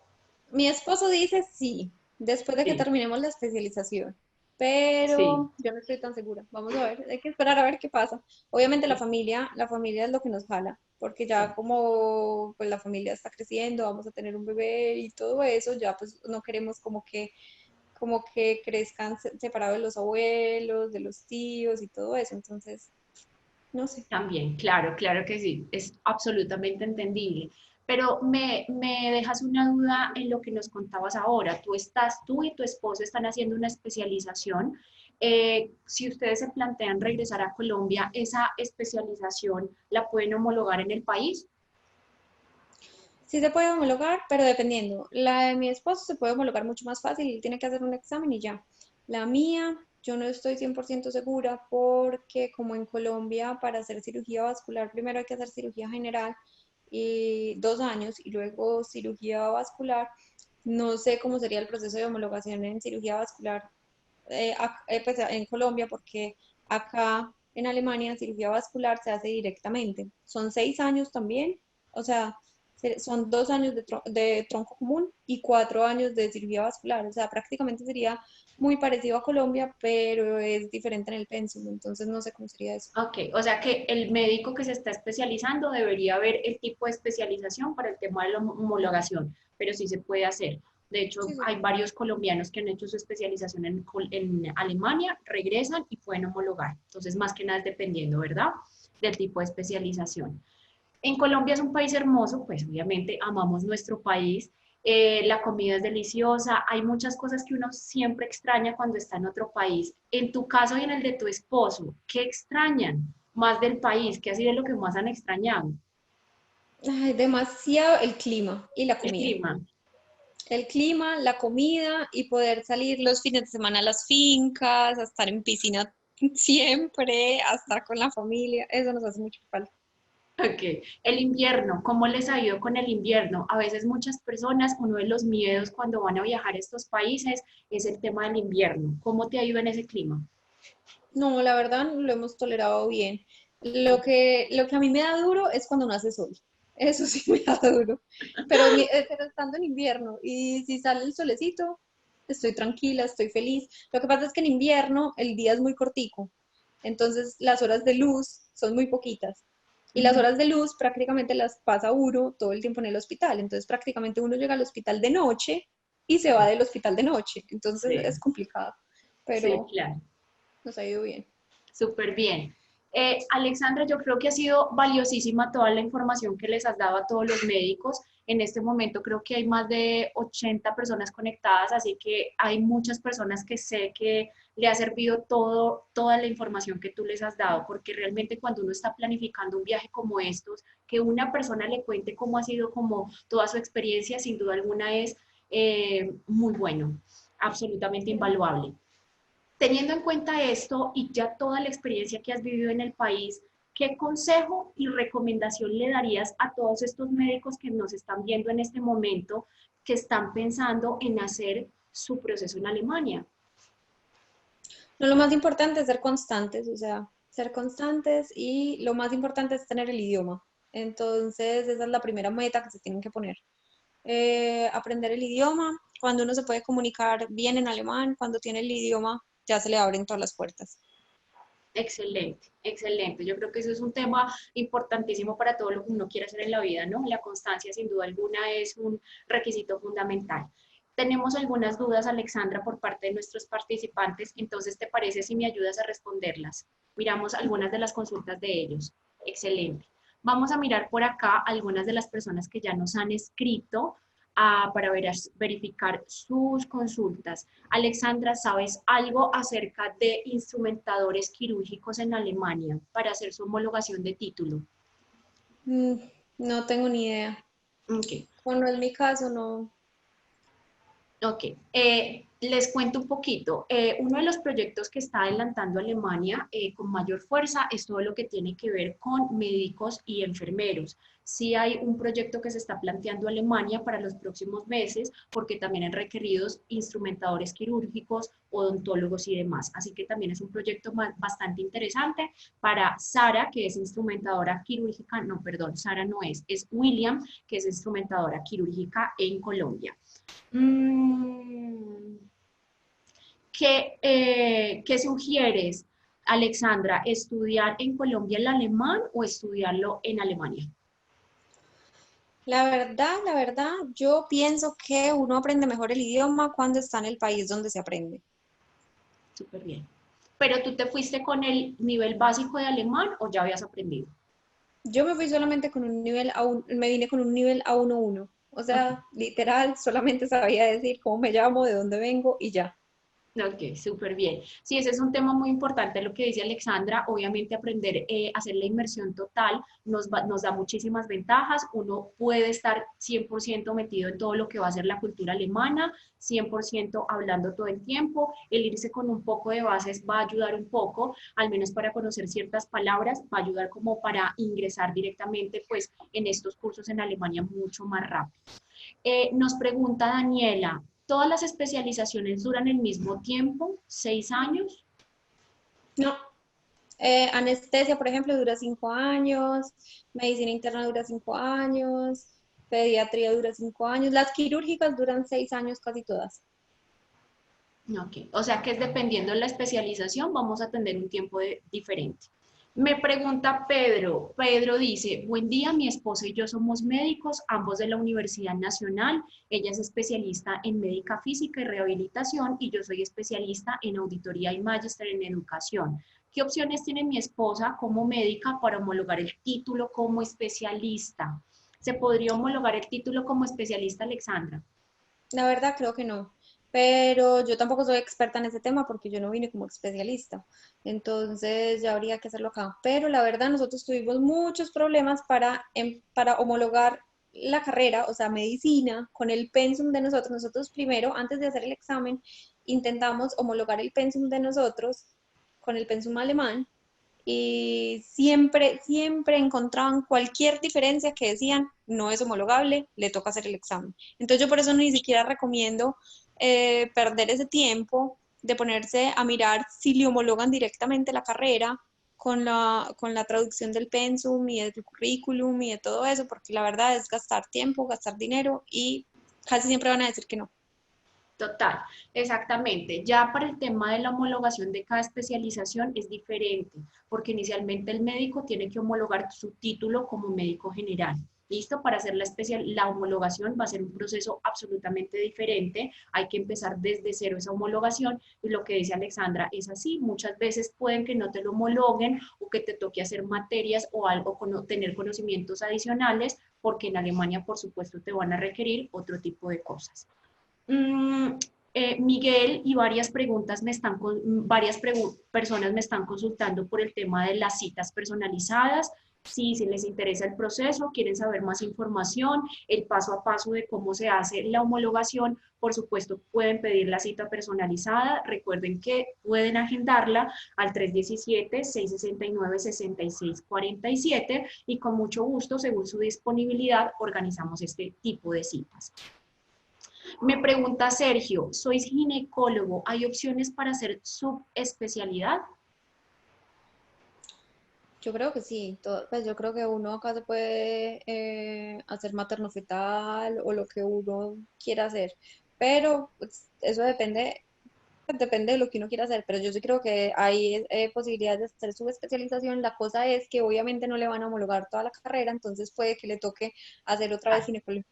Mi esposo dice sí, después de que Sí, terminemos la especialización, sí. pero yo no estoy tan segura. Vamos a ver, hay que esperar a ver qué pasa. Obviamente la familia es lo que nos jala, porque ya como pues la familia está creciendo, vamos a tener un bebé y todo eso, ya pues no queremos como que crezcan separados de los abuelos, de los tíos y todo eso. Entonces, no sé. También, claro, claro que sí, es absolutamente entendible. Pero me dejas una duda en lo que nos contabas ahora. Tú y tu esposo están haciendo una especialización. Si ustedes se plantean regresar a Colombia, ¿esa especialización la pueden homologar en el país? Sí se puede homologar, pero dependiendo. La de mi esposo se puede homologar mucho más fácil, él tiene que hacer un examen y ya. La mía, yo no estoy 100% segura porque como en Colombia para hacer cirugía vascular primero hay que hacer cirugía general y 2 años y luego cirugía vascular. No sé cómo sería el proceso de homologación en cirugía vascular pues, en Colombia porque acá en Alemania cirugía vascular se hace directamente. Son 6 años también, o sea Son 2 años de tronco común y 4 años de cirugía vascular. O sea, prácticamente sería muy parecido a Colombia, pero es diferente en el pensum. Entonces no sé cómo sería eso. Ok, o sea que el médico que se está especializando debería ver el tipo de especialización para el tema de la homologación, pero sí se puede hacer. De hecho, Sí, sí. hay varios colombianos que han hecho su especialización en Alemania, regresan y pueden homologar. Entonces, más que nada es dependiendo, ¿verdad? Del tipo de especialización. En Colombia es un país hermoso, pues obviamente amamos nuestro país, la comida es deliciosa, hay muchas cosas que uno siempre extraña cuando está en otro país. En tu caso y en el de tu esposo, ¿qué extrañan más del país? ¿Qué ha sido lo que más han extrañado? Ay, demasiado el clima y la El comida. clima. El clima, la comida y poder salir los fines de semana a las fincas, a estar en piscina siempre, a estar con la familia. Eso nos hace mucho falta. Ok, el invierno, ¿cómo les ha ido con el invierno? A veces muchas personas, uno de los miedos cuando van a viajar a estos países es el tema del invierno. ¿Cómo te ha ido en ese clima? No, la verdad lo hemos tolerado bien. Lo que a mí me da duro es cuando no hace sol. Eso sí me da duro. Pero estando en invierno y si sale el solecito, estoy tranquila, estoy feliz. Lo que pasa es que en invierno el día es muy cortico. Entonces las horas de luz son muy poquitas. Y las Ujú. horas de luz prácticamente las pasa uno todo el tiempo en el hospital. Entonces prácticamente uno llega al hospital de noche y se va Sí, del hospital de noche. Entonces sí, es complicado. sí, Pero claro. nos ha ido bien. Súper bien. Alexandra, yo creo que ha sido valiosísima toda la información que les has dado a todos los médicos. En este momento creo que hay más de 80 personas conectadas, así que hay muchas personas que sé que le ha servido toda la información que tú les has dado, porque realmente cuando uno está planificando un viaje como estos, que una persona le cuente cómo ha sido como toda su experiencia, sin duda alguna es muy bueno, absolutamente invaluable. Teniendo en cuenta esto y ya toda la experiencia que has vivido en el país, ¿qué consejo y recomendación le darías a todos estos médicos que nos están viendo en este momento, que están pensando en hacer su proceso en Alemania? No, lo más importante es ser constantes, o sea, ser constantes y lo más importante es tener el idioma. Entonces, esa es la primera meta que se tienen que poner. Aprender el idioma, cuando uno se puede comunicar bien en alemán, cuando tiene el idioma, ya se le abren todas las puertas. Excelente, excelente. Yo creo que eso es un tema importantísimo para todo lo que uno quiere hacer en la vida, ¿no? La constancia, sin duda alguna, es un requisito fundamental. Tenemos algunas dudas, Alexandra, por parte de nuestros participantes, entonces, ¿te parece si me ayudas a responderlas? Miramos algunas de las consultas de ellos. Excelente. Vamos a mirar por acá algunas de las personas que ya nos han escrito para verificar sus consultas. Alexandra, ¿sabes algo acerca de instrumentadores quirúrgicos en Alemania para hacer su homologación de título? Mm, no tengo ni idea. Ok, Como no es mi caso, no. ok. Les cuento un poquito. Uno de los proyectos que está adelantando Alemania con mayor fuerza es todo lo que tiene que ver con médicos y enfermeros. Sí hay un proyecto que se está planteando Alemania para los próximos meses porque también han requeridos instrumentadores quirúrgicos, odontólogos y demás. Así que también es un proyecto bastante interesante para Sara, que es instrumentadora quirúrgica, no, perdón, Sara no es William, que es instrumentadora quirúrgica en Colombia. Mm, ¿qué sugieres, Alexandra? ¿Estudiar en Colombia el alemán o estudiarlo en Alemania? La verdad, yo pienso que uno aprende mejor el idioma cuando está en el país donde se aprende. Súper bien. ¿Pero tú te fuiste con el nivel básico de alemán o ya habías aprendido? Yo me fui solamente con un nivel A1, me vine con un nivel A11. O Ok. sea, literal, solamente sabía decir cómo me llamo, de dónde vengo y ya. Ok, súper bien. Sí, ese es un tema muy importante, lo que dice Alexandra. Obviamente aprender a hacer la inmersión total nos da muchísimas ventajas. Uno puede estar 100% metido en todo lo que va a ser la cultura alemana, 100% hablando todo el tiempo. El irse con un poco de bases va a ayudar un poco, al menos para conocer ciertas palabras, va a ayudar como para ingresar directamente pues en estos cursos en Alemania mucho más rápido. Nos pregunta Daniela, ¿todas las especializaciones duran el mismo tiempo? ¿6 años? No, anestesia, por ejemplo, dura 5 años, medicina interna dura 5 años, pediatría dura 5 años, las quirúrgicas duran 6 años casi todas. Ok, o sea que es dependiendo de la especialización, vamos a tener un tiempo diferente. Me pregunta Pedro. Pedro dice, buen día, mi esposo y yo somos médicos, ambos de la Universidad Nacional. Ella es especialista en médica física y rehabilitación y yo soy especialista en auditoría y magíster en educación. ¿Qué opciones tiene mi esposa como médica para homologar el título como especialista? ¿Se podría homologar el título como especialista, Alexandra? La verdad creo que no, pero yo tampoco soy experta en ese tema porque yo no vine como especialista, entonces ya habría que hacerlo acá. Pero la verdad nosotros tuvimos muchos problemas para homologar la carrera, o sea, medicina, con el pensum de nosotros. Nosotros primero, antes de hacer el examen, intentamos homologar el pensum de nosotros con el pensum alemán y siempre encontraban cualquier diferencia que decían no es homologable, le toca hacer el examen. Entonces yo por eso ni siquiera recomiendo perder ese tiempo de ponerse a mirar si le homologan directamente la carrera con la traducción del pensum y del currículum y de todo eso, porque la verdad es gastar tiempo, gastar dinero y casi siempre van a decir que no. Total, exactamente. Ya para el tema de la homologación de cada especialización es diferente, porque inicialmente el médico tiene que homologar su título como médico general. ¿Listo? Para hacer la homologación va a ser un proceso absolutamente diferente. Hay que empezar desde cero esa homologación. Y lo que dice Alexandra es así. Muchas veces pueden que no te lo homologuen o que te toque hacer materias o algo, tener conocimientos adicionales, porque en Alemania, por supuesto, te van a requerir otro tipo de cosas. Mm, Miguel y varias personas me están consultando por el tema de las citas personalizadas. Si les interesa el proceso, quieren saber más información, el paso a paso de cómo se hace la homologación, por supuesto pueden pedir la cita personalizada. Recuerden que pueden agendarla al 317-669-6647 y con mucho gusto, según su disponibilidad, organizamos este tipo de citas. Me pregunta Sergio, ¿sois ginecólogo? ¿Hay opciones para hacer subespecialidad? Yo creo que sí, pues yo creo que uno acá se puede hacer materno-fetal o lo que uno quiera hacer, pero pues, eso depende de lo que uno quiera hacer, pero yo sí creo que hay posibilidades de hacer subespecialización. La cosa es que obviamente no le van a homologar toda la carrera, entonces puede que le toque hacer otra vez ginecología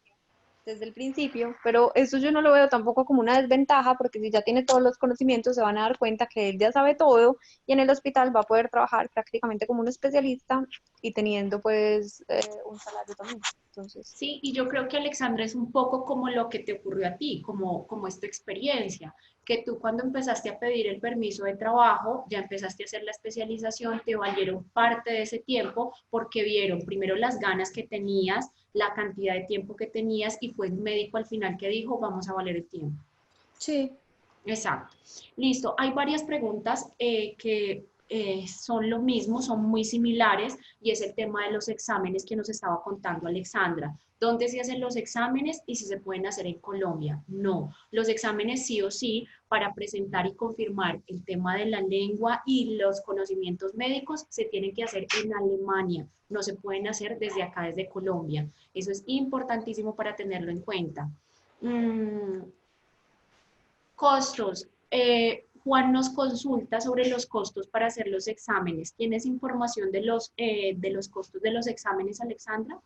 desde el principio, pero eso yo no lo veo tampoco como una desventaja, porque si ya tiene todos los conocimientos, se van a dar cuenta que él ya sabe todo y en el hospital va a poder trabajar prácticamente como un especialista y teniendo pues un salario también. Entonces, Sí, y yo creo que Alexandra es un poco como lo que te ocurrió a ti, como esta experiencia, que tú cuando empezaste a pedir el permiso de trabajo, ya empezaste a hacer la especialización, te valieron parte de ese tiempo porque vieron primero las ganas que tenías, la cantidad de tiempo que tenías y fue el médico al final que dijo, vamos a valer el tiempo. sí, Exacto. Listo. Hay varias preguntas que son lo mismo, son muy similares y es el tema de los exámenes que nos estaba contando Alexandra. ¿Dónde se hacen los exámenes y si se pueden hacer en Colombia? No. Los exámenes sí o sí para presentar y confirmar el tema de la lengua y los conocimientos médicos se tienen que hacer en Alemania. No se pueden hacer desde acá, desde Colombia. Eso es importantísimo para tenerlo en cuenta. Mm, Costos. Juan nos consulta sobre los costos para hacer los exámenes. ¿Tienes información de los costos de los exámenes, Alexandra?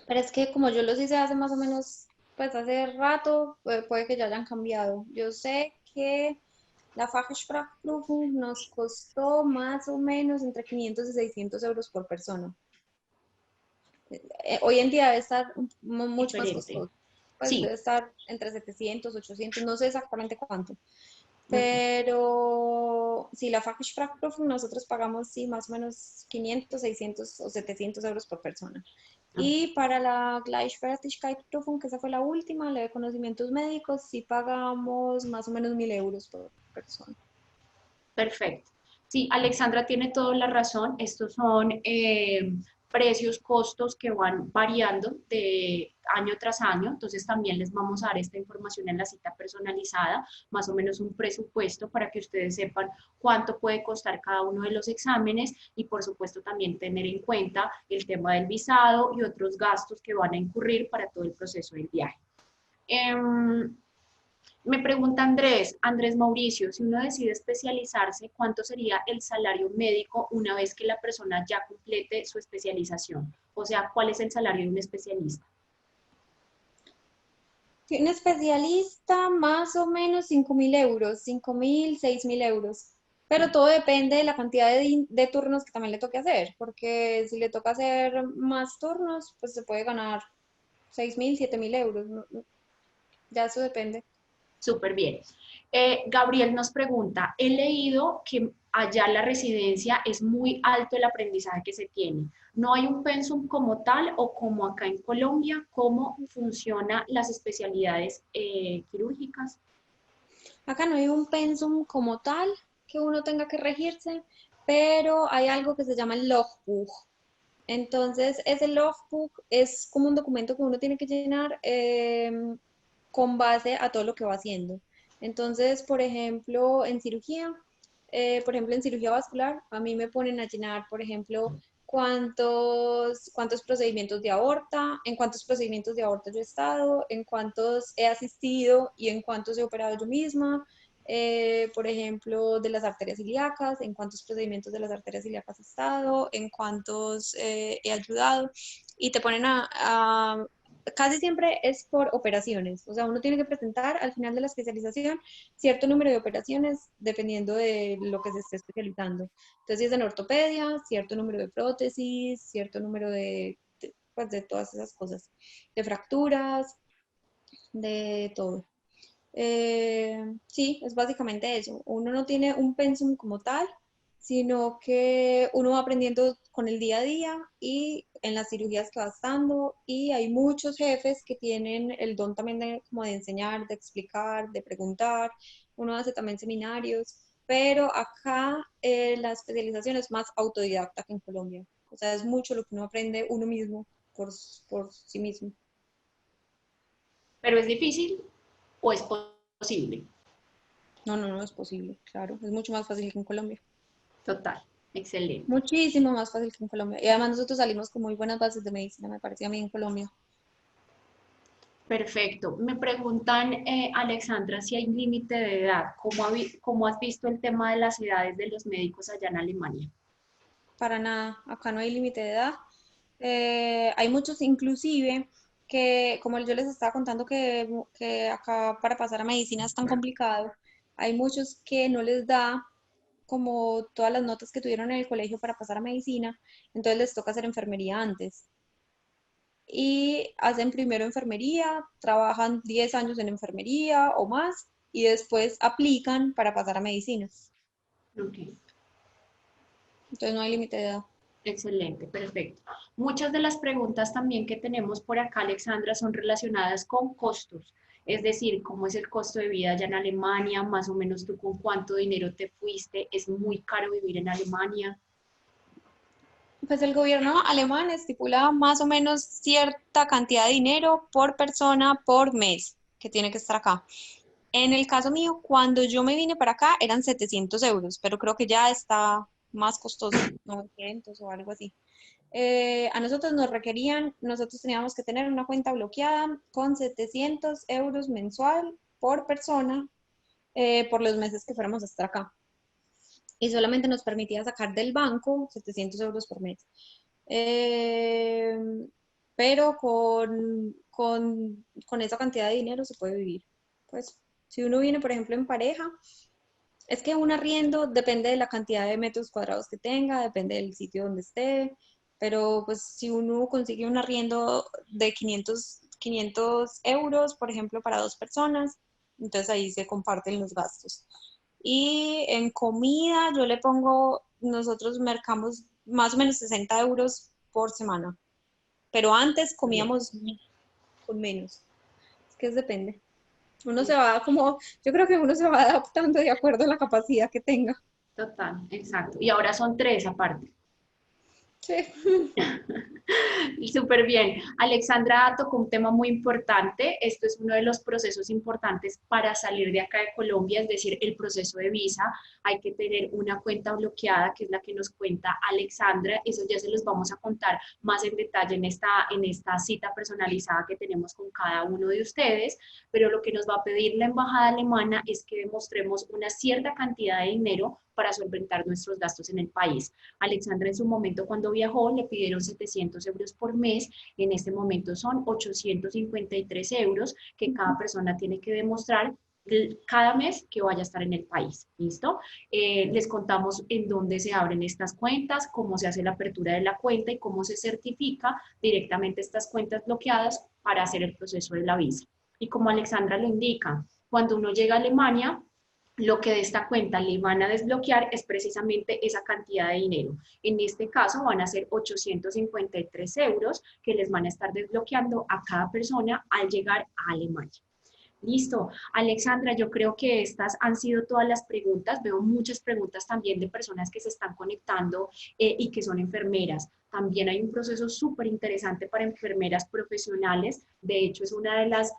pero es que como yo los hice hace más o menos, pues hace rato, puede que ya hayan cambiado. Yo sé que la Fachsprachprüfung nos costó más o menos entre 500 y 600 euros por persona. Hoy en día debe estar mucho más Diferente. costoso. Pues Sí. debe estar entre 700, 800, no sé exactamente cuánto. Ok. Pero si la Fachsprachprüfung nosotros pagamos sí más o menos 500, 600 o 700 euros por persona. Y para la Gleichwertigkeitsprüfung, que esa fue la última, la de conocimientos médicos, sí pagamos más o menos 1000 euros por persona. Perfecto. Sí, Alexandra tiene toda la razón. Estos son precios, costos que van variando de año tras año, entonces también les vamos a dar esta información en la cita personalizada, más o menos un presupuesto para que ustedes sepan cuánto puede costar cada uno de los exámenes y por supuesto también tener en cuenta el tema del visado y otros gastos que van a incurrir para todo el proceso del viaje. Me pregunta Andrés Mauricio, si uno decide especializarse, ¿cuánto sería el salario médico una vez que la persona ya complete su especialización? O sea, ¿cuál es el salario de un especialista? Si un especialista, más o menos 5.000 euros, 5.000, 6.000 euros. Pero todo depende de la cantidad de turnos que también le toque hacer, porque si le toca hacer más turnos, pues se puede ganar 6.000, 7.000 euros. Ya eso depende. Súper bien. Gabriel nos pregunta, he leído que allá la residencia es muy alto el aprendizaje que se tiene. ¿No hay un pensum como tal o como acá en Colombia? ¿Cómo funcionan las especialidades quirúrgicas? Acá no hay un pensum como tal que uno tenga que regirse, pero hay algo que se llama el logbook. Entonces, ese logbook es como un documento que uno tiene que llenar con base a todo lo que va haciendo. Entonces, por ejemplo, en cirugía vascular, a mí me ponen a llenar, por ejemplo, cuántos procedimientos de aorta, en cuántos procedimientos de aorta yo he estado, en cuántos he asistido y en cuántos he operado yo misma. Por ejemplo, de las arterias ilíacas, en cuántos procedimientos de las arterias ilíacas he estado, en cuántos he ayudado, y te ponen casi siempre es por operaciones, o sea, uno tiene que presentar al final de la especialización cierto número de operaciones dependiendo de lo que se esté especializando. Entonces, si es en ortopedia, cierto número de prótesis, cierto número pues, de todas esas cosas, de fracturas, de todo. Sí, es básicamente eso. Uno no tiene un pensum como tal, sino que uno va aprendiendo con el día a día y en las cirugías que va estando. Y hay muchos jefes que tienen el don también de, como de enseñar, de explicar, de preguntar. Uno hace también seminarios, pero acá la especialización es más autodidacta que en Colombia. O sea, es mucho lo que uno aprende uno mismo por sí mismo. ¿Pero es difícil o es posible? No, no, no es posible, claro. Es mucho más fácil que en Colombia. Total, excelente. Muchísimo más fácil que en Colombia. Y además nosotros salimos con muy buenas bases de medicina, me parecía a mí en Colombia. Perfecto. Me preguntan, Alexandra, si hay límite de edad. ¿Cómo has visto el tema de las edades de los médicos allá en Alemania? Para nada, acá no hay límite de edad. Hay muchos inclusive que, como yo les estaba contando que acá para pasar a medicina es tan complicado, hay muchos que no les da como todas las notas que tuvieron en el colegio para pasar a medicina, entonces les toca hacer enfermería antes. Y hacen primero enfermería, trabajan 10 años en enfermería o más y después aplican para pasar a medicina. Ok, Entonces no hay límite de edad. excelente, perfecto. Muchas de las preguntas también que tenemos por acá, Alexandra, son relacionadas con costos. Es decir, cómo es el costo de vida allá en Alemania, más o menos tú con cuánto dinero te fuiste, es muy caro vivir en Alemania. Pues el gobierno alemán estipula más o menos cierta cantidad de dinero por persona por mes que tiene que estar acá. En el caso mío, cuando yo me vine para acá eran 700 euros, pero creo que ya está más costoso, 900 o algo así. A nosotros nos requerían, nosotros teníamos que tener una cuenta bloqueada con 700 euros mensual por persona por los meses que fuéramos a estar acá. Y solamente nos permitía sacar del banco 700 euros por mes. Eh, pero con esa cantidad de dinero se puede vivir. Pues si uno viene, por ejemplo, en pareja, es que un arriendo depende de la cantidad de metros cuadrados que tenga, depende del sitio donde esté, pero pues si uno consigue un arriendo de 500 euros, por ejemplo, para dos personas, entonces ahí se comparten los gastos. Y en comida yo le pongo, nosotros mercamos más o menos 60 euros por semana, pero antes Bien. comíamos con menos, es que depende. Uno se va como, yo creo que uno se va adaptando de acuerdo a la capacidad que tenga. Total, exacto. Y ahora son tres aparte. Sí. Y súper bien. Alexandra tocó un tema muy importante. Esto es uno de los procesos importantes para salir de acá de Colombia, es decir, el proceso de visa. Hay que tener una cuenta bloqueada, que es la que nos cuenta Alexandra. Eso ya se los vamos a contar más en detalle en esta cita personalizada que tenemos con cada uno de ustedes. Pero lo que nos va a pedir la embajada alemana es que demostremos una cierta cantidad de dinero para solventar nuestros gastos en el país. Alexandra en su momento cuando viajó le pidieron 700 euros por mes, en este momento son 853 euros que cada persona tiene que demostrar cada mes que vaya a estar en el país, ¿listo? Les contamos en dónde se abren estas cuentas, cómo se hace la apertura de la cuenta y cómo se certifica directamente estas cuentas bloqueadas para hacer el proceso de la visa. Y como Alexandra lo indica, cuando uno llega a Alemania, lo que de esta cuenta le van a desbloquear es precisamente esa cantidad de dinero. En este caso van a ser 853 euros que les van a estar desbloqueando a cada persona al llegar a Alemania. Listo. Alexandra, yo creo que estas han sido todas las preguntas. Veo muchas preguntas también de personas que se están conectando y que son enfermeras. También hay un proceso súper interesante para enfermeras profesionales. De hecho, es una de las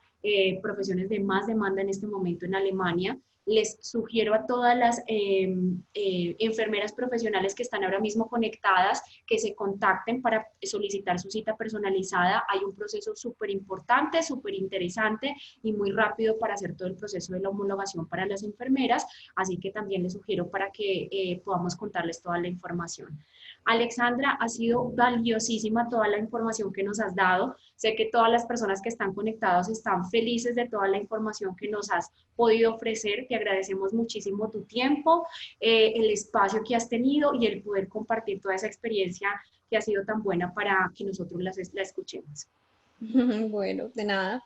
profesiones de más demanda en este momento en Alemania. Les sugiero a todas las enfermeras profesionales que están ahora mismo conectadas que se contacten para solicitar su cita personalizada. Hay un proceso súper importante, súper interesante y muy rápido para hacer todo el proceso de la homologación para las enfermeras, así que también les sugiero para que podamos contarles toda la información. Alexandra, ha sido valiosísima toda la información que nos has dado. Sé que todas las personas que están conectadas están felices de toda la información que nos has podido ofrecer. Te agradecemos muchísimo tu tiempo, el espacio que has tenido y el poder compartir toda esa experiencia que ha sido tan buena para que nosotros la escuchemos. Bueno, de nada.